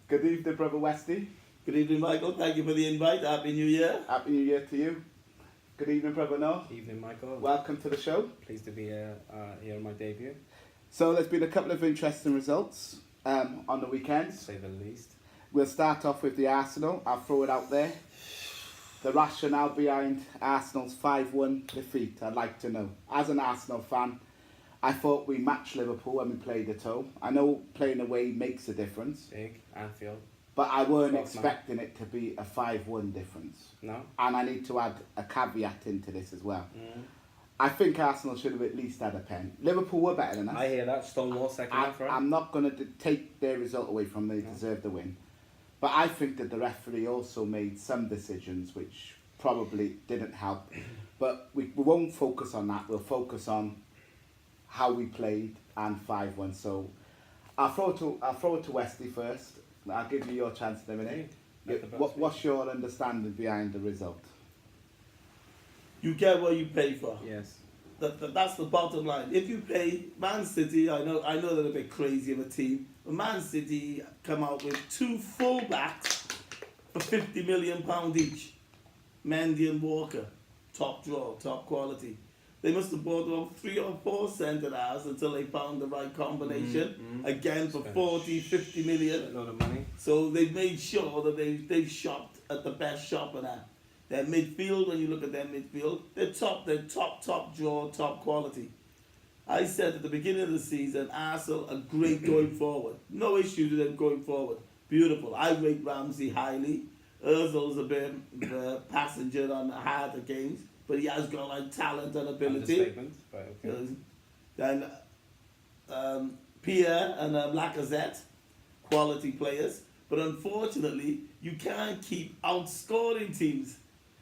Good evening, Brother Westy. Good evening, Michael. Thank you for the invite. Happy New Year. Happy New Year to you. Good evening, Brother Noel. Evening, Michael. Welcome to the show. Pleased to be here on my debut. So there's been a couple of interesting results on the weekend. To say the least. We'll start off with the Arsenal. I'll throw it out there. The rationale behind Arsenal's 5-1 defeat, I'd like to know. As an Arsenal fan, I thought we matched Liverpool when we played at home. I know playing away makes a difference. Big, Anfield. But I weren't Twelve expecting it to be a 5-1 difference. No? And I need to add a caveat into this as well. Mm. I think Arsenal should have at least had a pen. Liverpool were better than us. I hear that. Stonewall second half, right? I'm not going to take their result away from them. They deserve the win. But I think that the referee also made some decisions which probably didn't help. But we won't focus on that. We'll focus on how we played and 5-1. So I'll throw it to Wesley first. I'll give you your chance in a minute. What's your understanding behind the result? You get what you pay for. Yes. That's the bottom line. If you pay Man City, I know they're a bit crazy of a team, but Man City come out with 2 full-backs for £50 million each. Mendy and Walker, top draw, top quality. They must have bought about 3 or 4 centre-halves until they found the right combination. Again, for 40, 50 million. A lot of money. So they've made sure that they've shopped at the best shopper now. Their midfield, when you look at their midfield, they're top draw, top quality. I said at the beginning of the season, Arsenal are great going forward. No issues with them going forward. Beautiful. I rate Ramsey highly. Ozil's a bit of a passenger on harder games, but he has got like talent and ability. But okay. Then Pierre and Lacazette, quality players. But unfortunately, you can't keep outscoring teams.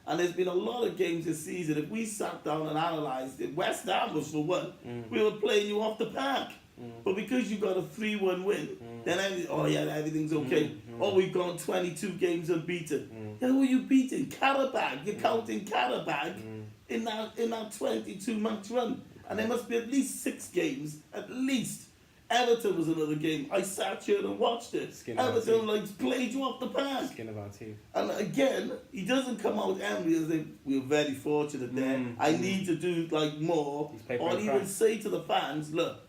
And there's been a lot of games this season. If we sat down and analysed it, West Ham was for one. We were playing you off the park. But because you got a 3-1 win, then everything's okay. We've gone 22 games unbeaten. Yeah, who are you beating? Karabag. You're counting Karabag in that 22-match run. And there must be at least 6 games, at least. Everton was another game. I sat here and watched it. Everton played you off the park. Skin of our teeth. And again, he doesn't come out angry as if we were very fortunate there. I need to do more. Or he would say to the fans, look,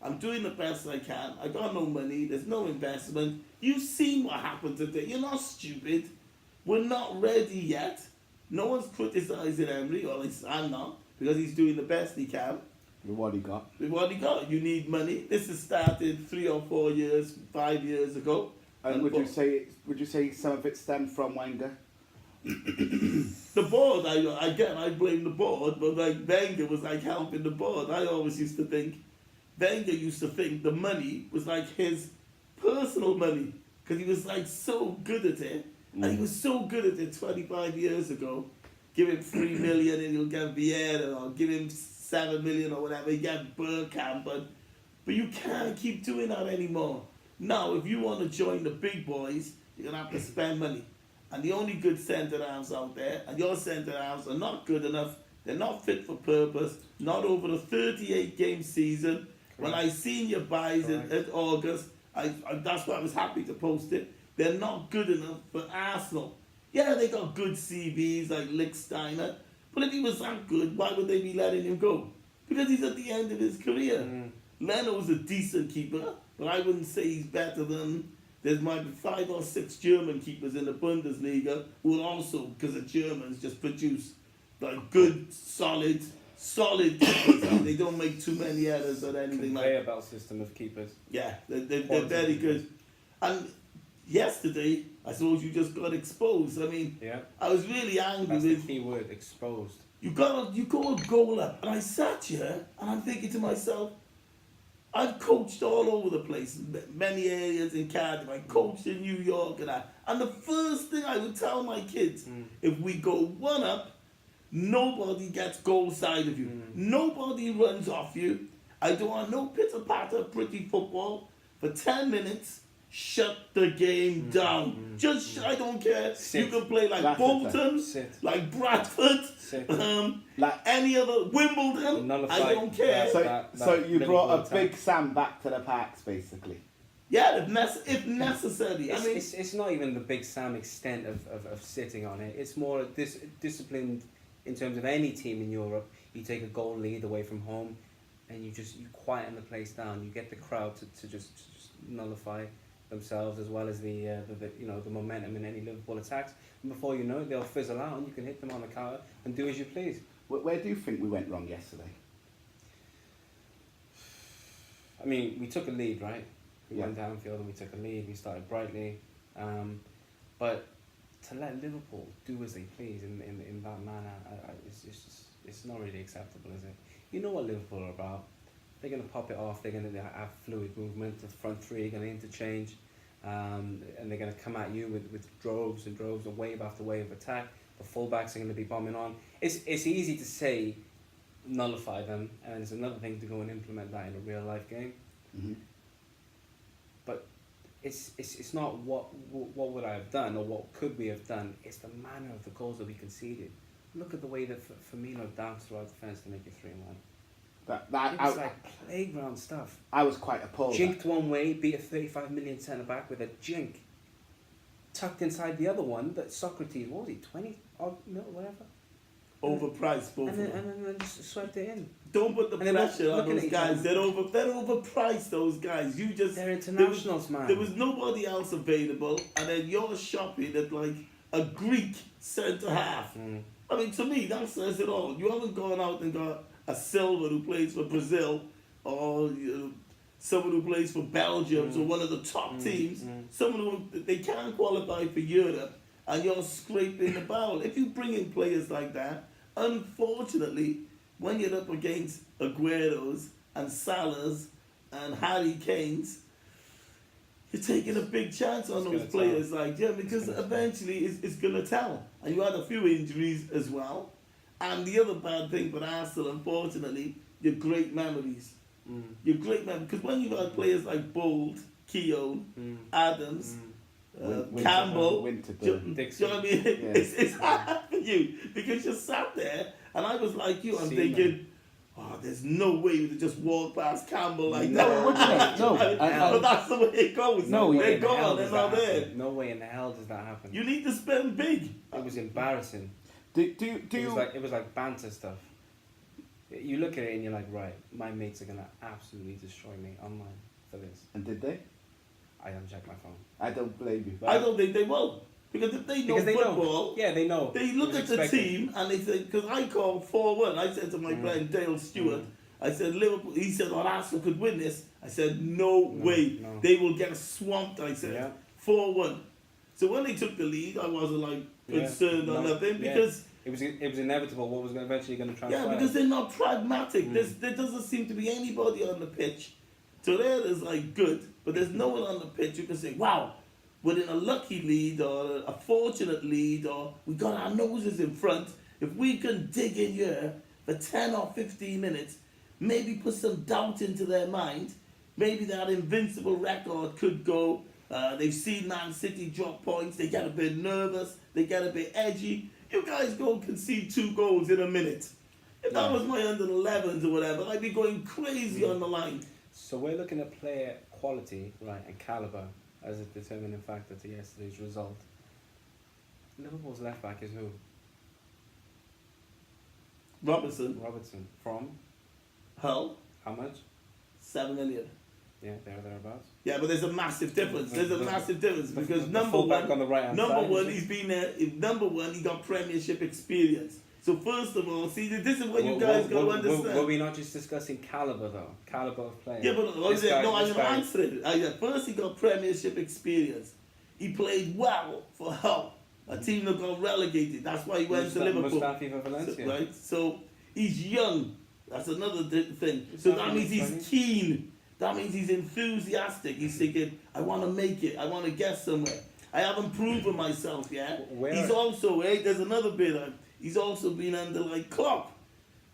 I'm doing the best I can. I got no money. There's no investment. You've seen what happened today. You're not stupid. We're not ready yet. No one's criticising Emery, or at least I'm not, because he's doing the best he can. With what he got. With what he got. You need money. This has started 3 or 4 years, 5 years ago. And would you say some of it stemmed from Wenger? The board, I blame the board, but Wenger was helping the board. I always used to think, Wenger used to think the money was his personal money, because he was so good at it, and he was so good at it 25 years ago. Give him 3 million and he'll get Vieira, or give him 7 million or whatever, you get Bergkamp, but you can't keep doing that anymore. Now, if you want to join the big boys, you're going to have to spend money. And the only good centre-halves out there, and your centre-halves are not good enough, they're not fit for purpose, not over the 38-game season. Correct. When I seen your buys in August, that's why I was happy to post it. They're not good enough for Arsenal. Yeah, they got good CVs like Lichtsteiner, but if he was that good, why would they be letting him go? Because he's at the end of his career. Leno's a decent keeper, but I wouldn't say he's better than... There's might be 5 or 6 German keepers in the Bundesliga who will also, because the Germans just produce good, solid keepers. They don't make too many errors or anything like that. Conveyor belt system of keepers. Yeah, they're very good. And yesterday, I suppose you just got exposed. I mean, I was really angry. That's the key word, exposed. You go a goal up, and I sat here and I'm thinking to myself, I've coached all over the place, many areas in Cardiff. I coached in New York and that. And the first thing I would tell my kids, if we go 1 up, nobody gets goal side of you. Nobody runs off you. I don't want no pitter-patter, pretty football for 10 minutes. Shut the game down. Just, I don't care. Sit. You can play like Bolton, like Bradford, like any other, Wimbledon. I don't care. So you brought a big Sam back to the parks, basically. Yeah, if necessary. I mean, It's not even the Big Sam extent of sitting on it. It's more disciplined in terms of any team in Europe. You take a goal lead away from home, and you quieten the place down. You get the crowd to just nullify themselves, as well as the momentum in any Liverpool attacks. And before you know it, they'll fizzle out, and you can hit them on the counter and do as you please. Where do you think we went wrong yesterday? I mean, we took a lead, right? We Yeah. went downfield and we took a lead. We started brightly, but to let Liverpool do as they please in that manner, it's not really acceptable, is it? You know what Liverpool are about. They're going to pop it off. They're going to have fluid movement. The front three are going to interchange, and they're going to come at you with droves and droves and wave after wave of attack. The fullbacks are going to be bombing on. It's easy to say nullify them, and it's another thing to go and implement that in a real life game. Mm-hmm. But it's not what would I have done or what could we have done. It's the manner of the goals that we conceded. Look at the way that Firmino danced throughout the fence to make it 3-1. It was like playground stuff. I was quite appalled. Jinked one way, beat a 35 million centre back with a jink. Tucked inside the other one, that Socrates, what was he, 20 odd mil, whatever? overpriced both And of them. then just swept it in. Don't put the And then pressure on looking those at each guys. other. They're overpriced. Those guys. You just They're internationals, man. There was nobody else available, and then you're shopping at like a Greek centre half. Mm. I mean, to me, that says it all. You haven't gone out and got a Silva who plays for Brazil, or someone who plays for Belgium, so one of the top teams. Someone who they can't qualify for Europe, and you're scraping the barrel. If you bring in players like that, unfortunately, when you're up against Agueros and Salahs and Harry Kanes, you're taking a big chance on those players, because eventually it's going to tell. And you had a few injuries as well. And the other bad thing for Arsenal, unfortunately, your great memories. Your great memories. Because when you've had players like Bold, Keown, Adams, Campbell, Winterburn, Dixon. You know what I mean? Yeah. It's hard for you because you sat there, and I was like you. I'm thinking, oh, there's no way we could just walk past Campbell like that. No, But that's the way it goes. No, they're gone. They're not there. No way in the hell does that happen. You need to spend big. It was embarrassing. It was like banter stuff. You look at it and you're like, right, my mates are gonna absolutely destroy me online for this. And did they? I haven't checked my phone. I don't blame you. I don't think they will. Because if they know football, they know. They look at the team and they say, because I called 4-1. I said to my friend Dale Stewart, I said, Liverpool, he said, Arsenal could win this. I said, no way. No. They will get swamped, I said. 4-1. So when they took the lead, I wasn't like concerned or nothing because it was inevitable what was eventually going to transpire. Yeah, because they're not pragmatic. There doesn't seem to be anybody on the pitch. Torreira is like good, but there's no one on the pitch who can say, wow, we're in a lucky lead or a fortunate lead or we got our noses in front. If we can dig in here for 10 or 15 minutes, maybe put some doubt into their mind, maybe that invincible record could go. They've seen Man City drop points, they get a bit nervous, they get a bit edgy. You guys go and concede 2 goals in a minute. If that was my under 11s or whatever, I'd be going crazy on the line. So we're looking at player quality, right, and calibre as a determining factor to yesterday's result. Liverpool's left back is who? Robertson from Hull, how much? 7 million. Yeah, thereabouts. Yeah, but there's a massive difference. Because number one, on the right-hand side, he's been there. Number one, he got Premiership experience. So first of all, see, this is what you guys got to understand. Were we not just discussing calibre though? Calibre of player. Yeah, but I'm answering it. First, he got Premiership experience. He played well for Hull, a team that got relegated. That's why he went to Liverpool. Mustafi for Valencia. Right? So he's young. That's another thing. So that means he's keen. That means he's enthusiastic. He's thinking, I want to make it. I want to get somewhere. I haven't proven myself yet. He's also, there's another bit. He's also been under like Klopp.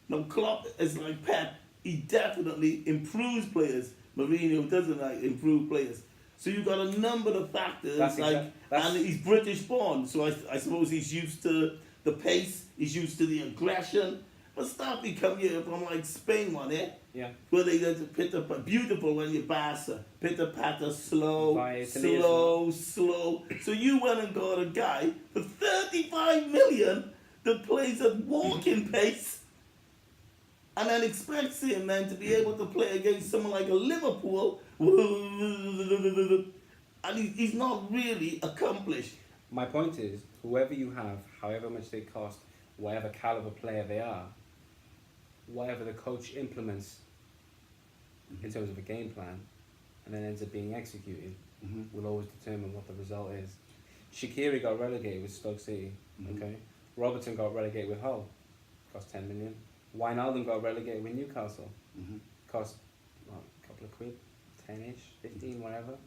Now Klopp is like Pep. He definitely improves players. Mourinho doesn't improve players. So you've got a number of factors. And he's British born. So I suppose he's used to the pace. He's used to the aggression. Mustafi come here from like Spain one, eh? Yeah. Where they go to pitter beautiful when you Barca. Pitter patter, slow, Via Italy as slow. So you went and got a guy for 35 million that plays at walking pace, and then expects him then to be able to play against someone like a Liverpool, and he's not really accomplished. My point is, whoever you have, however much they cost, whatever caliber player they are, whatever the coach implements in terms of a game plan, and then ends up being executed, will always determine what the result is. Shaqiri got relegated with Stoke City, okay? Robertson got relegated with Hull, cost 10 million. Wijnaldum got relegated with Newcastle, cost a couple of quid, 10-ish, 15, whatever.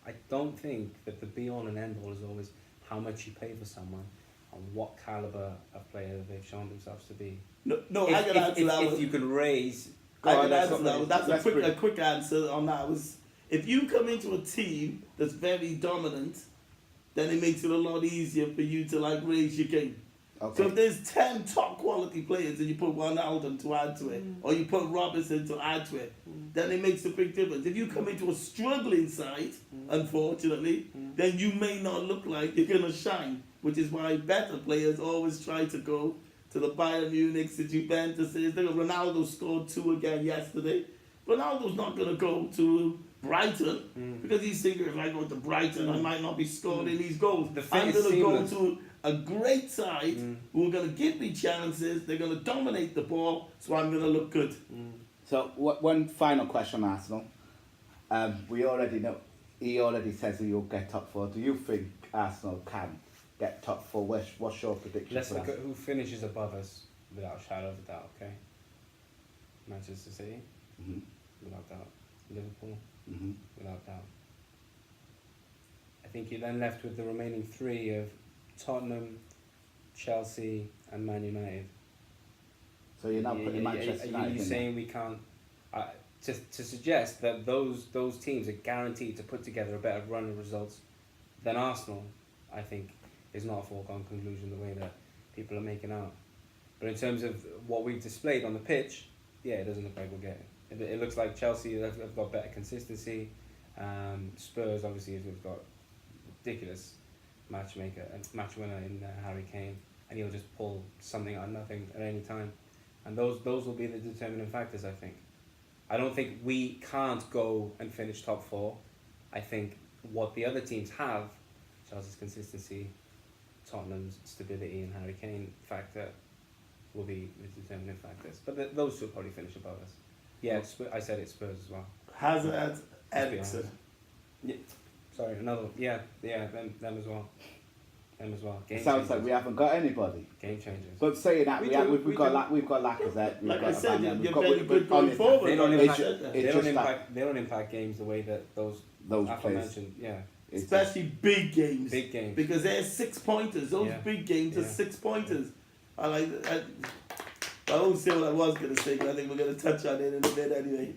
I don't think that the be-all and end-all is always how much you pay for someone and what caliber of player they've shown themselves to be. No, I can answer that one. If you can raise... That's a quick answer on that. Was if you come into a team that's very dominant, then it makes it a lot easier for you to like raise your game. Okay. So if there's 10 top quality players and you put Wijnaldum to add to it, or you put Robertson to add to it, then it makes a big difference. If you come into a struggling side, unfortunately, then you may not look like you're going to shine, which is why better players always try to go to the Bayern Munich, the Juventus. Ronaldo scored 2 again yesterday. Ronaldo's not going to go to Brighton because he's thinking, if I go to Brighton, I might not be scoring these goals. I'm going to go to a great side who are going to give me chances. They're going to dominate the ball, so I'm going to look good. So one final question on Arsenal. We already know, he already says he'll get top 4. Do you think Arsenal can get top 4? What's your prediction? Let's look at who finishes above us without a shadow of a doubt, okay? Manchester City, without doubt. Liverpool, without doubt. I think you're then left with the remaining 3 of Tottenham, Chelsea and Man United. So you're not putting Manchester United in? You're saying we can't... to suggest that those teams are guaranteed to put together a better run of results than Arsenal, I think, is not a foregone conclusion the way that people are making out. But in terms of what we've displayed on the pitch, yeah, it doesn't look like we'll get it. It looks like Chelsea have got better consistency. Spurs, obviously, have got ridiculous match winner in Harry Kane, and he'll just pull something out of nothing at any time. And those will be the determining factors, I think. I don't think we can't go and finish top 4. I think what the other teams have, Chelsea's consistency, Tottenham's stability and Harry Kane factor, will be the determining factors. But those two will probably finish above us. Yeah, I said it's Spurs as well. Hazard, Eriksen. Yeah, sorry, another one. Yeah, them as well. Them as well. Game Sounds changers. like we haven't got anybody. Game changers. But saying that, we've got Lacazette. Like I said, you're very good going forward. They don't Like they don't impact games the way that those players. aforementioned. Yeah. Especially big games. Big games. Because they're 6 pointers. Those big games are Yeah. 6 pointers. I won't say what I was going to say, but I think we're going to touch on it in a bit anyway.